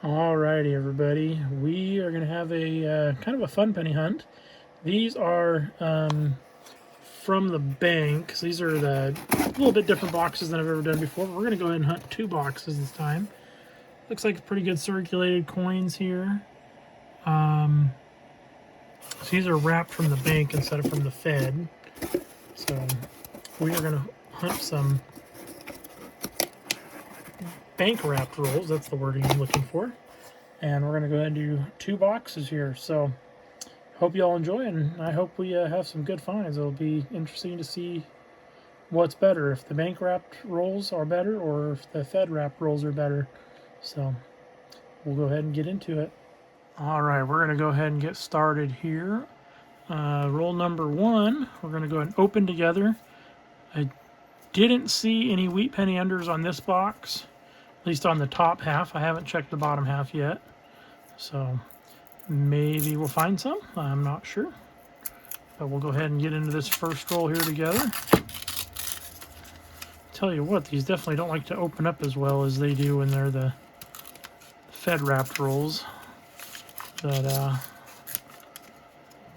Alrighty, everybody. We are going to have a kind of a fun penny hunt. These are from the bank. So these are the little bit different boxes than I've ever done before. But we're going to go ahead and hunt two boxes this time. Looks like pretty good circulated coins here. So these are wrapped from the bank instead of from the Fed. So we are going to hunt some bank wrapped rolls. That's the wording I'm looking for. And we're going to go ahead and do two boxes here. So hope you all enjoy, and I hope we have some good finds. It'll be interesting to see what's better, if the bank wrapped rolls are better or if the Fed wrapped rolls are better. So we'll go ahead and get into it. All right, we're going to go ahead and get started here. Roll number one, we're going to go ahead and open together. I didn't see any wheat penny unders on this box, at least on the top half. I haven't checked the bottom half yet. So maybe we'll find some. I'm not sure. But we'll go ahead and get into this first roll here together. Tell you what, these definitely don't like to open up as well as they do when they're the Fed wrapped rolls. But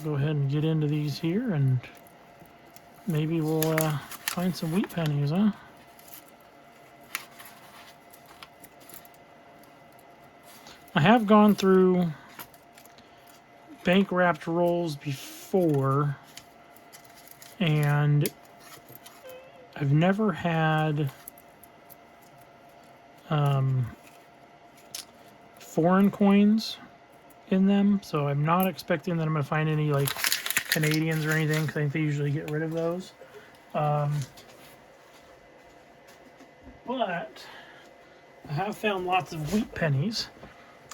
go ahead and get into these here, and maybe we'll find some wheat pennies, huh? I have gone through bank wrapped rolls before, and I've never had foreign coins in them, so I'm not expecting that I'm going to find any like Canadians or anything, because I think they usually get rid of those. But I have found lots of wheat pennies,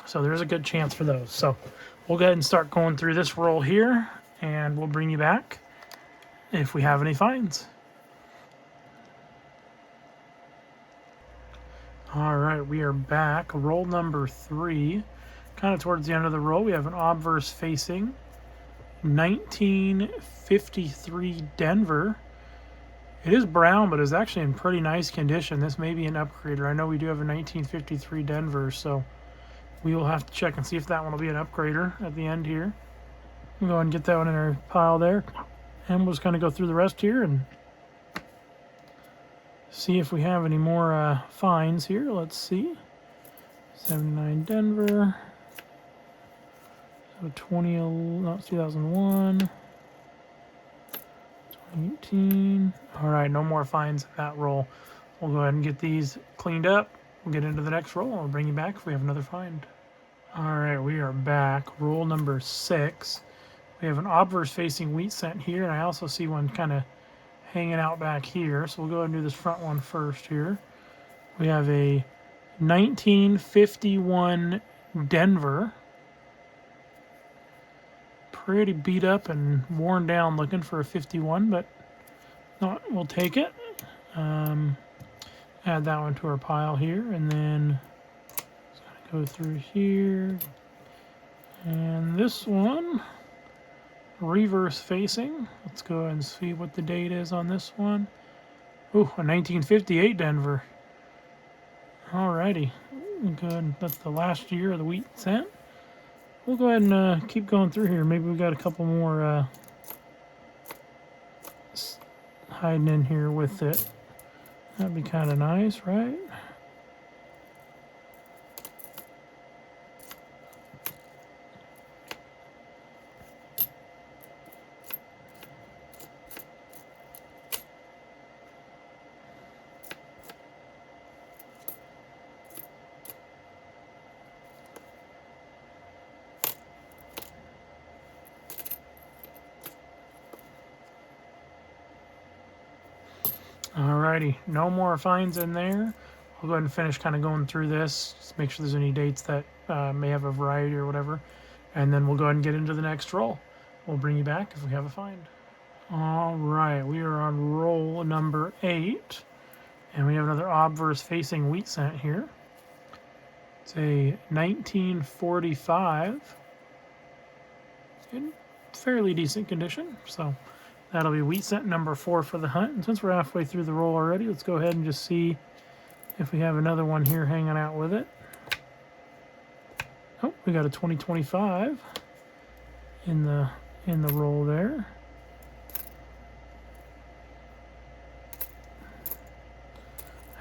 so there's a good chance for those. So we'll go ahead and start going through this roll here, and we'll bring you back if we have any finds. All right, we are back. Roll number three. Kind of towards the end of the roll, we have an obverse facing 1953 Denver. It is brown, but it's actually in pretty nice condition. This may be an upgrader. I know we do have a 1953 Denver, so we will have to check and see if that one will be an upgrader at the end here. We'll go ahead and get that one in our pile there. And we'll just kind of go through the rest here and see if we have any more finds here. Let's see. 79 Denver. So 2001. 2018. All right, no more finds in that roll. We'll go ahead and get these cleaned up. We'll get into the next roll. I'll bring you back if we have another find. All right, we are back. Roll number 6. We have an obverse facing wheat cent here, and I also see one kind of hanging out back here. So we'll go ahead and do this front one first here. We have a 1951 Denver. Pretty beat up and worn down, looking for a 51, but not, we'll take it. Add that one to our pile here, and then go through here. And this one, reverse facing. Let's go ahead and see what the date is on this one. Ooh, a 1958 Denver. Alrighty, good. That's the last year of the wheat cent. We'll go ahead and keep going through here. Maybe we got a couple more hiding in here with it. That'd be kind of nice, right? Alrighty, no more finds in there. We'll go ahead and finish kind of going through this, just make sure there's any dates that may have a variety or whatever, and then we'll go ahead and get into the next roll. We'll bring you back if we have a find. Alright, we are on roll number 8, and we have another obverse facing wheat cent here. It's a 1945, in fairly decent condition, so that'll be wheat cent number 4 for the hunt. And since we're halfway through the roll already, let's go ahead and just see if we have another one here hanging out with it. Oh, we got a 2025 in the roll there.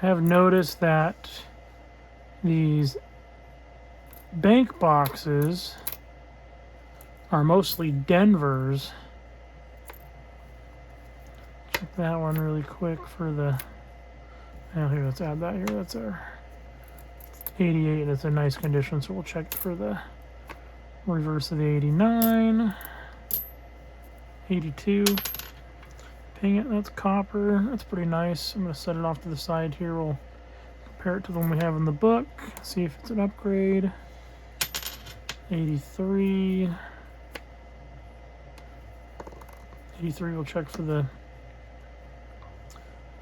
I have noticed that these bank boxes are mostly Denvers. Check that one really quick for the. Now here, let's add that here. That's our 88. It's in nice condition, so we'll check for the reverse of the 89. 82. Ping it. That's copper. That's pretty nice. I'm going to set it off to the side here. We'll compare it to the one we have in the book. See if it's an upgrade. 83. 83. We'll check for the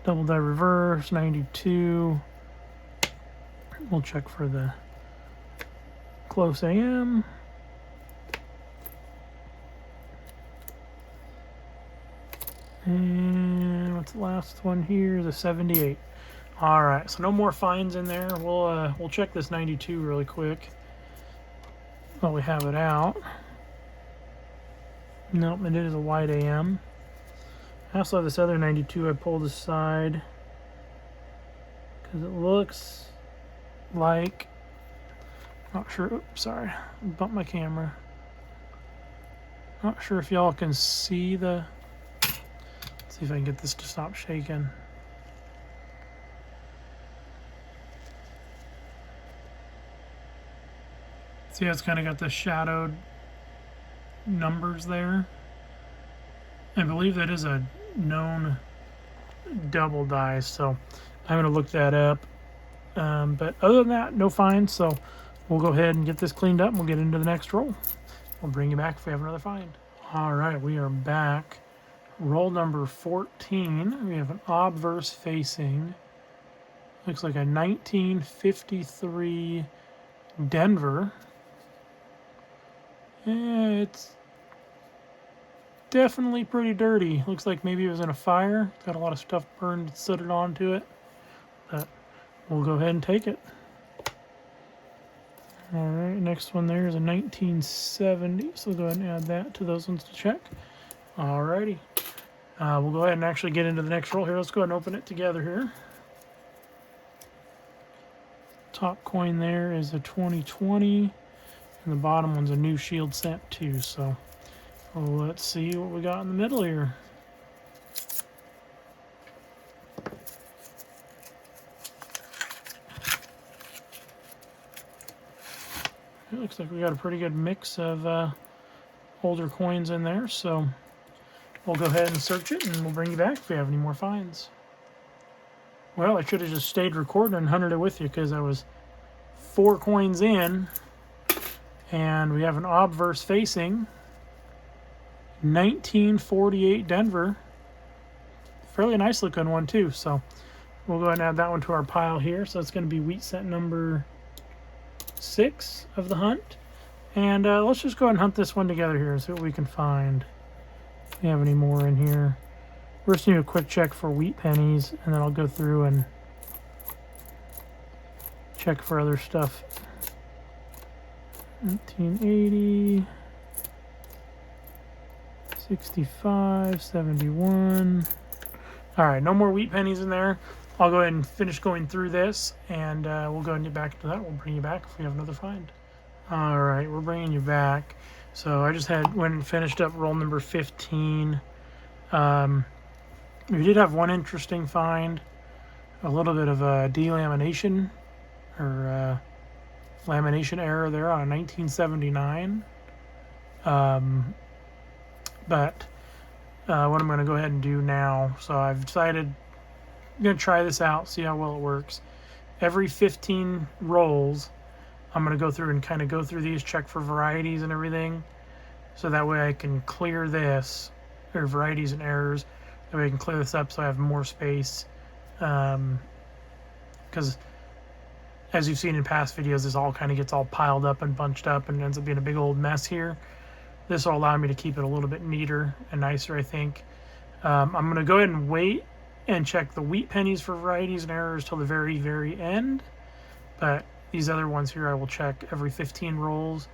double die reverse. 92. We'll check for the close AM. And what's the last one here? The 78. All right, so no more finds in there. We'll check this 92 really quick while we have it out. Nope, it is a wide AM. I also have this other 92 I pulled aside because it looks like, not sure, oops, sorry, bumped my camera. Not sure if y'all can see the, let's see if I can get this to stop shaking. See how it's kind of got the shadowed numbers there? I believe that is a known double die, so I'm going to look that up. But other than that, no finds, so we'll go ahead and get this cleaned up and we'll get into the next roll. We'll bring you back if we have another find. All right, we are back. Roll number 14. We have an obverse facing. Looks like a 1953 Denver. Yeah, it's definitely pretty dirty. Looks like maybe it was in a fire. It's got a lot of stuff burned, sooted onto it. But we'll go ahead and take it. All right, next one there is a 1970. So we'll go ahead and add that to those ones to check. All righty. We'll go ahead and actually get into the next roll here. Let's go ahead and open it together here. Top coin there is a 2020. And the bottom one's a new shield set too. So let's see what we got in the middle here. It looks like we got a pretty good mix of older coins in there. So we'll go ahead and search it and we'll bring you back if we have any more finds. Well, I should have just stayed recording and hunted it with you because I was 4 coins in. And we have an obverse facing 1948 Denver. Fairly nice looking one too. So we'll go ahead and add that one to our pile here. So it's going to be wheat set number 6 of the hunt. And let's just go ahead and hunt this one together here and see what we can find. If we have any more in here. We're just going to do a quick check for wheat pennies. And then I'll go through and check for other stuff. 1980, 65, 71. All right, no more wheat pennies in there. I'll go ahead and finish going through this, and we'll go and get back to that. We'll bring you back if we have another find. All right, we're bringing you back. So I just went and finished up roll number 15. We did have one interesting find, a little bit of a delamination or lamination error there on a 1979. But what I'm going to go ahead and do now, so I've decided I'm going to try this out, see how well it works. Every 15 rolls, I'm going to go through and kind of go through these, check for varieties and everything, so that way I can clear this, or varieties and errors, that way I can clear this up so I have more space. Because as you've seen in past videos, this all kind of gets all piled up and bunched up and ends up being a big old mess here. This will allow me to keep it a little bit neater and nicer, I think. I'm going to go ahead and wait and check the wheat pennies for varieties and errors till the very, very end. But These other ones here I will check every 15 rolls.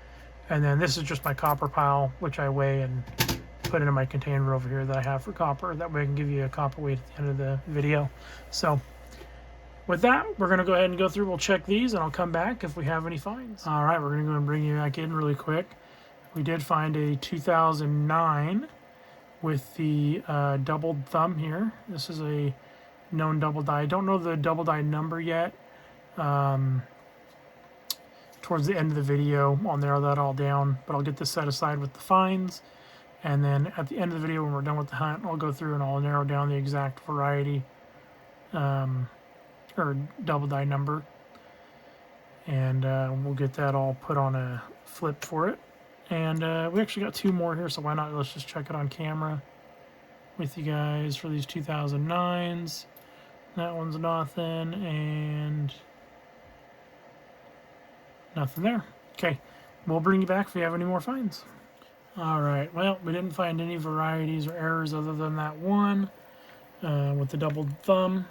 And then this is just my copper pile, which I weigh and put into my container over here that I have for copper. That way I can give you a copper weight at the end of the video. So with that, we're going to go ahead and go through. We'll check these, and I'll come back if we have any finds. All right, we're going to go and bring you back in really quick. We did find a 2009 with the doubled thumb here. This is a known double die. I don't know the double die number yet. Towards the end of the video, I'll narrow that all down, but I'll get this set aside with the finds. And then at the end of the video, when we're done with the hunt, I'll go through and I'll narrow down the exact variety or double die number. And we'll get that all put on a flip for it. And we actually got two more here, so why not? Let's just check it on camera with you guys for these 2009s. That one's nothing, and nothing there. Okay, we'll bring you back if we have any more finds. All right, well, we didn't find any varieties or errors other than that one with the doubled thumb.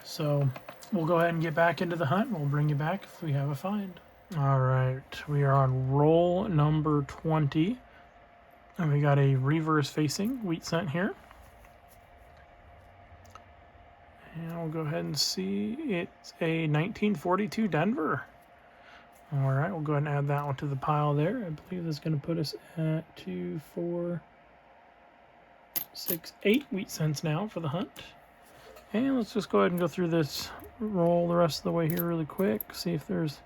So we'll go ahead and get back into the hunt, and we'll bring you back if we have a find. All right, we are on roll number 20, and we got a reverse facing wheat scent here. And we'll go ahead and see it's a 1942 Denver. All right, we'll go ahead and add that one to the pile there. I believe that's going to put us at 2, 4, 6, 8 wheat cents now for the hunt. And let's just go ahead and go through this roll the rest of the way here really quick. See if there's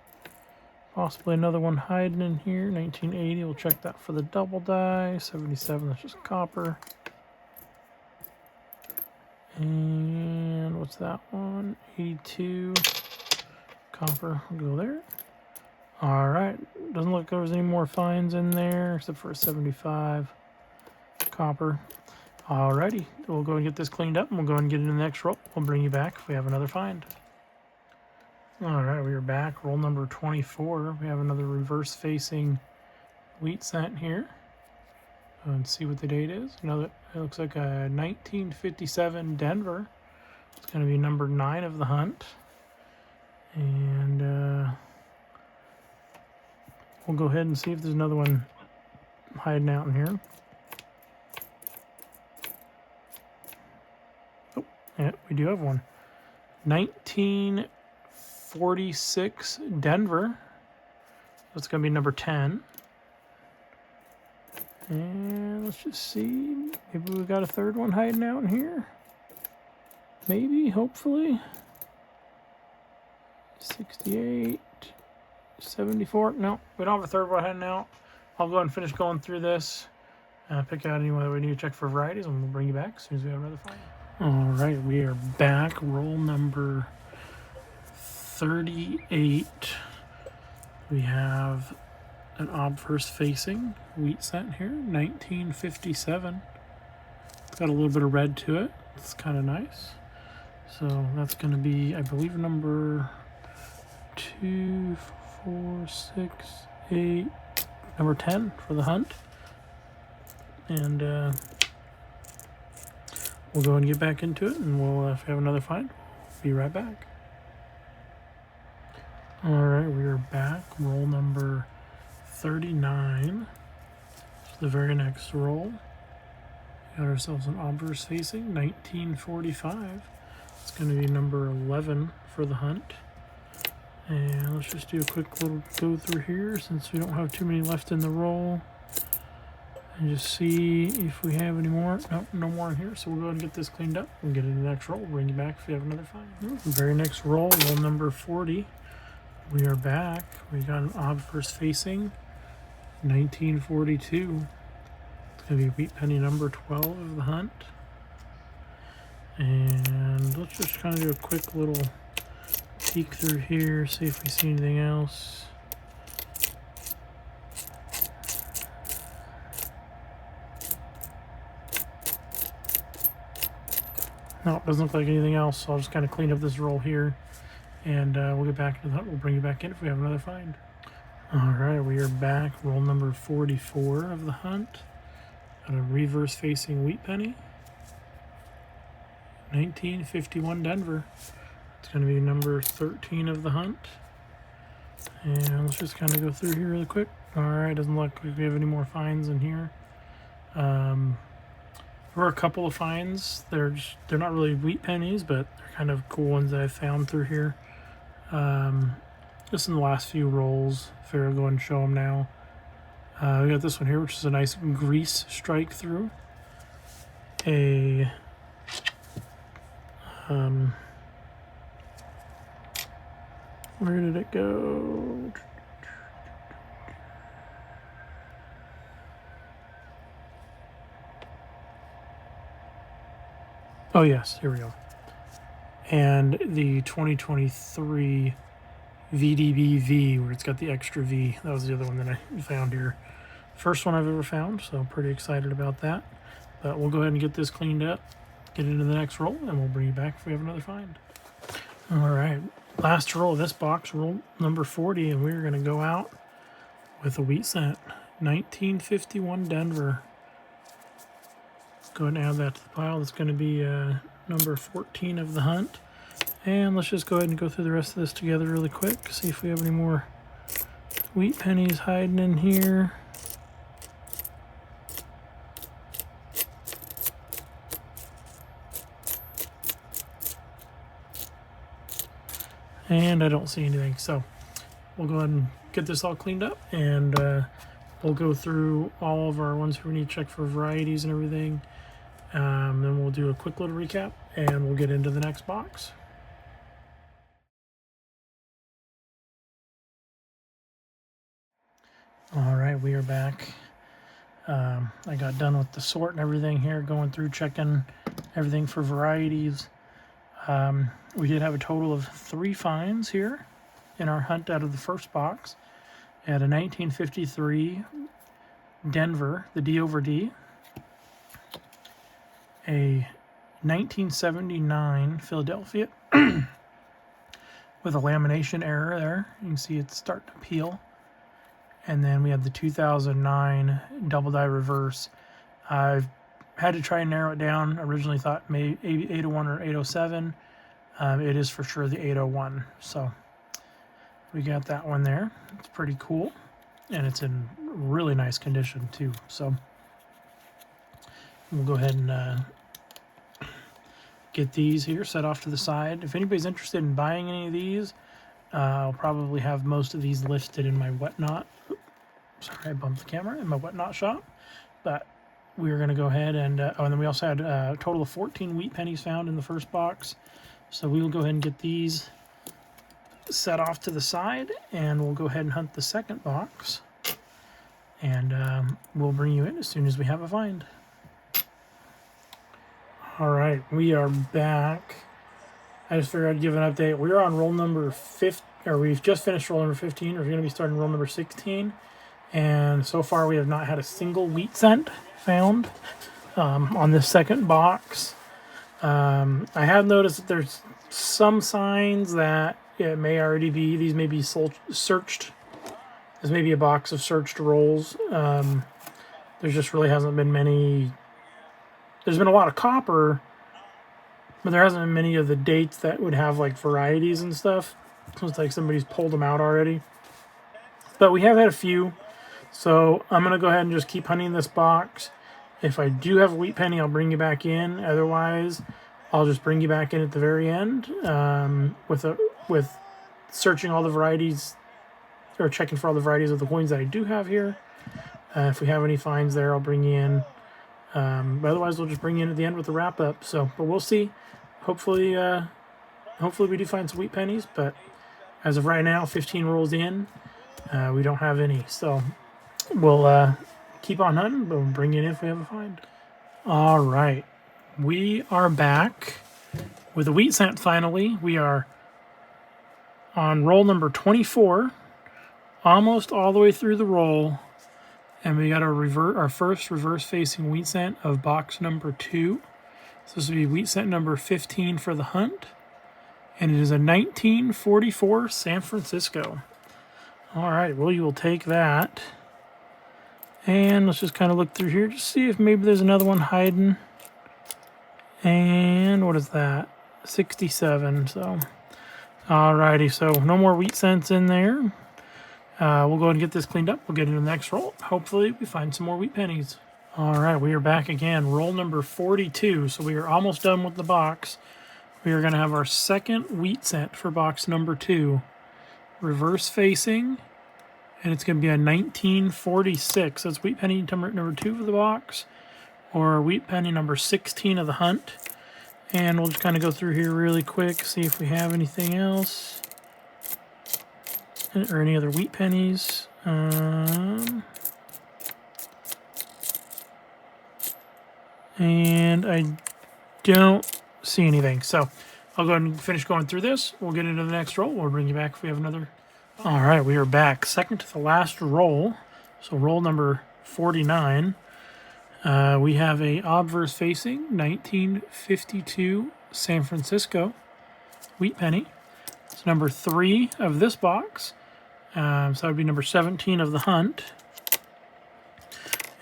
possibly another one hiding in here. 1980, we'll check that for the double die. 77, that's just copper. And what's that one? 82, copper, we'll go there. All right, doesn't look like there was any more finds in there except for a 75 copper. Alrighty, we'll go and get this cleaned up, and we'll go and get into the next roll. We'll bring you back if we have another find. All right, we are back. Roll number 24. We have another reverse facing wheat scent here. And see what the date is. Another, it looks like a 1957 Denver. It's going to be number 9 of the hunt. And we'll go ahead and see if there's another one hiding out in here. Oh, yeah, we do have one. 1946 Denver. That's going to be number 10. And let's just see. Maybe we got a third one hiding out in here. Maybe, hopefully. 68. 74. No, we don't have a third one hiding out. I'll go ahead and finish going through this. Pick out anyone that we need to check for varieties, and we'll bring you back as soon as we have another find. All right, we are back. Roll number 38. We have an obverse facing wheat scent here, 1957. It's got a little bit of red to it. It's kind of nice. So that's going to be, I believe, number 2, 4, 6, 8, number 10 for the hunt. And we'll go and get back into it, and we'll, if we have another find, be right back. All right, we are back. Roll number 39. The very next roll. Got ourselves an obverse facing, 1945. It's going to be number 11 for the hunt. And let's just do a quick little go through here since we don't have too many left in the roll. And just see if we have any more. Nope, no more in here. So we'll go ahead and get this cleaned up and get into the next roll. We'll bring you back if we have another find. The very next roll, roll number 40. We are back. We got an obverse facing, 1942. It's going to be wheat penny number 12 of the hunt. And let's just kind of do a quick little peek through here, see if we see anything else. No, it doesn't look like anything else, so I'll just kind of clean up this roll here, and we'll get back to the hunt. We'll bring you back in if we have another find. All right, we are back. Roll number 44 of the hunt. Got a reverse facing wheat penny. 1951 Denver. It's going to be number 13 of the hunt. And let's just kind of go through here really quick. All right, doesn't look like we have any more finds in here. There were a couple of finds. They're not really wheat pennies, but they're kind of cool ones that I found through here. Just in the last few rolls. Figure I'll go ahead and show them now. We got this one here, which is a nice grease strike through. A where did it go? Oh yes, here we go. And the 2023 VDBV, where it's got the extra V. That was the other one that I found here. First one I've ever found, so pretty excited about that. But we'll go ahead and get this cleaned up, get into the next roll, and we'll bring you back if we have another find. All right, last roll of this box, roll number 40, and we're going to go out with a wheat cent, 1951 Denver. Let's go ahead and add that to the pile. That's going to be number 14 of the hunt. And let's just go ahead and go through the rest of this together really quick, see if we have any more wheat pennies hiding in here. And I don't see anything, so we'll go ahead and get this all cleaned up, and we'll go through all of our ones we need to check for varieties and everything. Then we'll do a quick little recap, and we'll get into the next box. All right, we are back. I got done with the sort and everything here, going through checking everything for varieties. We did have a total of 3 finds here in our hunt out of the first box. We had a 1953 Denver, the D over D, a 1979 Philadelphia with a lamination error there. You can see it's starting to peel. And then we have the 2009 double die reverse. I've had to try and narrow it down. Originally thought maybe 801 or 807. It is for sure the 801. So we got that one there. It's pretty cool. And it's in really nice condition too. So we'll go ahead and get these here set off to the side. If anybody's interested in buying any of these, I'll probably have most of these listed in my whatnot. Sorry, I bumped the camera. In my whatnot shop. But we're going to go ahead and oh, and then we also had a total of 14 wheat pennies found in the first box. So we will go ahead and get these set off to the side, and we'll go ahead and hunt the second box, and we'll bring you in as soon as we have a find. All right, we are back. I just figured I'd give an update. We're on roll number 15, or we've just finished roll number 15. We're going to be starting roll number 16, and so far we have not had a single wheat cent found on this second box. I have noticed that there's some signs that it may already be, these may be searched. This may be a box of searched rolls. There just really hasn't been many. There's been a lot of copper, but there hasn't been many of the dates that would have like varieties and stuff. It looks like somebody's pulled them out already. But we have had a few, so I'm going to go ahead and just keep hunting this box. If I do have a wheat penny, I'll bring you back in. Otherwise, I'll just bring you back in at the very end with searching all the varieties, or checking for all the varieties of the coins that I do have here. If we have any finds there, I'll bring you in. But otherwise, we'll just bring you in at the end with the wrap up. So, but we'll see. Hopefully we do find some wheat pennies. But as of right now, 15 rolls in, we don't have any. So we'll keep on hunting, but we'll bring you in if we have a find. All right, we are back with a wheat cent finally. We are on roll number 24, almost all the way through the roll, and we got our first reverse facing wheat cent of box number 2. So this will be wheat cent number 15 for the hunt, and it is a 1944 San Francisco. All right, well, you will take that. And let's just kind of look through here to see if maybe there's another one hiding. And what is that? 67. So, alrighty. So no more wheat cents in there. We'll go ahead and get this cleaned up. We'll get into the next roll. Hopefully we find some more wheat pennies. All right, we are back again. Roll number 42. So we are almost done with the box. We are going to have our second wheat cent for box number 2. Reverse facing. And it's going to be a 1946. That's wheat penny number 2 of the box. Or wheat penny number 16 of the hunt. And we'll just kind of go through here really quick, see if we have anything else. Or any other wheat pennies. And I don't see anything. So I'll go ahead and finish going through this. We'll get into the next roll. We'll bring you back if we have another. All right, we are back. Second to the last roll. So roll number 49. We have a obverse facing 1952 San Francisco wheat penny. It's number 3 of this box. So that would be number 17 of the hunt.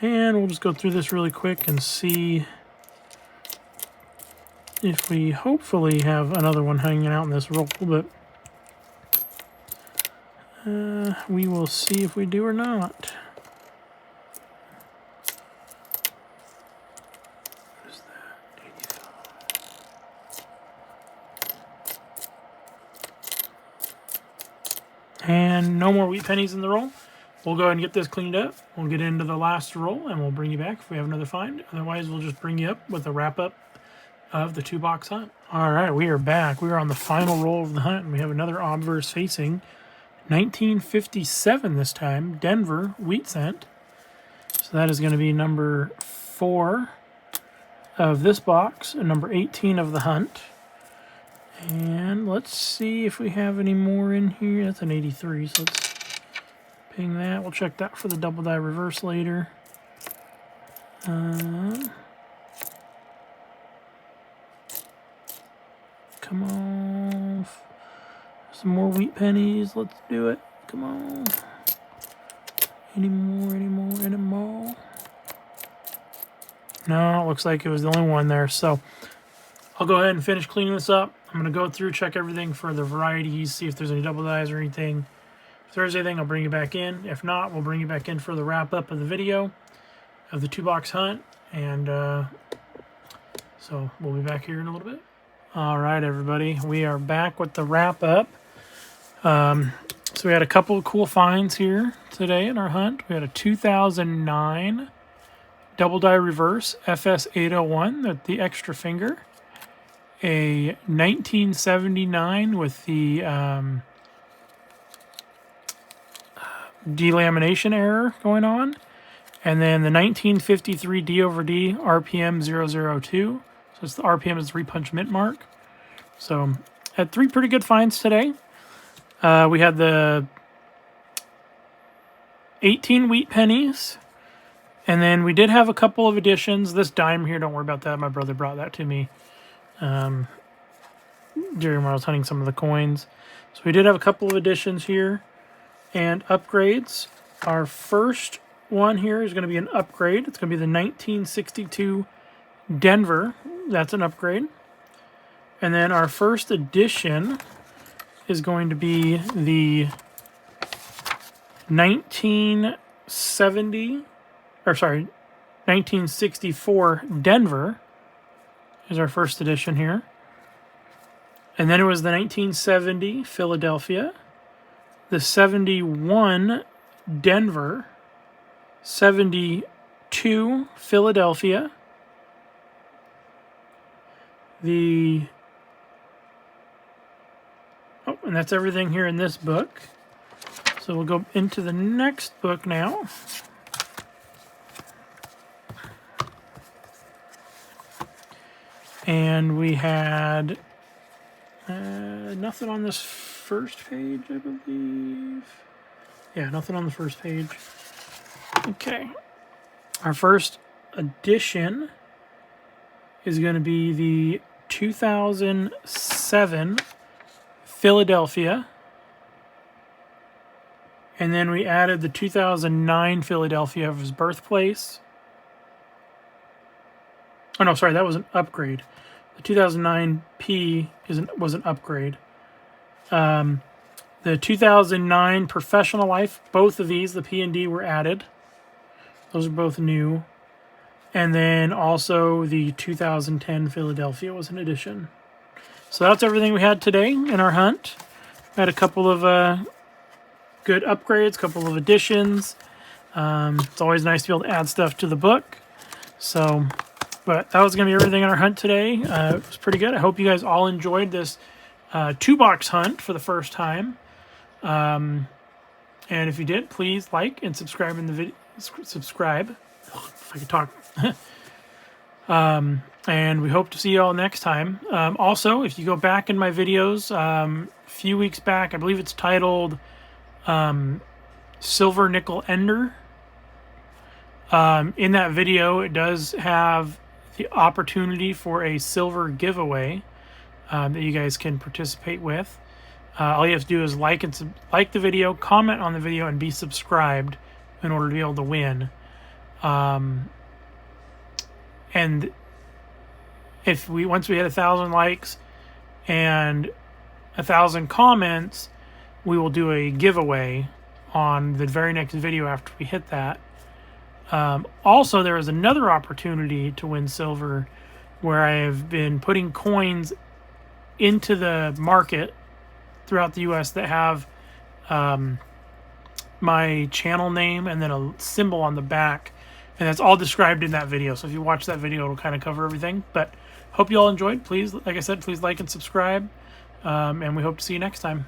And we'll just go through this really quick and see if we hopefully have another one hanging out in this roll, but we will see if we do or not. What is that? 85. And no more wheat pennies in the roll. We'll go ahead and get this cleaned up. We'll get into the last roll, and we'll bring you back if we have another find. Otherwise, we'll just bring you up with a wrap-up of the 2-box hunt. All right, we are back. We are on the final roll of the hunt, and we have another obverse facing 1957 this time, Denver wheat cent. So that is going to be number 4 of this box and number 18 of the hunt. And let's see if we have any more in here. That's an 83, so let's ping that. We'll check that for the double die reverse later. Come on. Some more wheat pennies. Let's do it. Come on. Any more. No, it looks like it was the only one there. So I'll go ahead and finish cleaning this up. I'm going to go through, check everything for the varieties, see if there's any double dies or anything. If there's anything, I'll bring you back in. If not, we'll bring you back in for the wrap-up of the video of the 2-box hunt. And so we'll be back here in a little bit. All right, everybody. We are back with the wrap-up. So we had a couple of cool finds here today in our hunt. We had a 2009 double die reverse FS801 with the extra finger. A 1979 with the delamination error going on. And then the 1953 D over D RPM 002. So it's the RPM is 3-punch mint mark. So had 3 pretty good finds today. We had the 18 wheat pennies. And then we did have a couple of additions. This dime here, don't worry about that. My brother brought that to me during when I was hunting some of the coins. So we did have a couple of additions here and upgrades. Our first one here is going to be an upgrade. It's going to be the 1962 Denver. That's an upgrade. And then our first addition is going to be the 1964 Denver is our first edition here. And then it was the 1970 Philadelphia, the 71 Denver, 72 Philadelphia, and that's everything here in this book. So we'll go into the next book now. And we had nothing on this first page, I believe. Yeah, nothing on the first page. Okay. Our first edition is going to be the 2007 Philadelphia. And then we added the 2009 Philadelphia of his birthplace. Oh, no, sorry, that was an upgrade. The 2009 P was an upgrade. The The 2009 Professional Life, both of these, the P and D, were added. Those are both new. And then also the 2010 Philadelphia was an addition. So that's everything we had today in our hunt. We had a couple of good upgrades, a couple of additions. It's always nice to be able to add stuff to the book. So, but that was going to be everything in our hunt today. It was pretty good. I hope you guys all enjoyed this 2-box hunt for the first time. And if you did, please like and subscribe in the video. Subscribe, if I could talk. And we hope to see you all next time. Also, if you go back in my videos, a few weeks back, I believe it's titled Silver Nickel Ender. In that video, it does have the opportunity for a silver giveaway that you guys can participate with. All you have to do is like the video, comment on the video, and be subscribed in order to be able to win. And if once we hit 1,000 likes and 1,000 comments, we will do a giveaway on the very next video after we hit that. Also, there is another opportunity to win silver where I have been putting coins into the market throughout the U.S. that have my channel name and then a symbol on the back, and that's all described in that video. So if you watch that video, it'll kind of cover everything. But hope you all enjoyed. Please, like I said, please like and subscribe, and we hope to see you next time.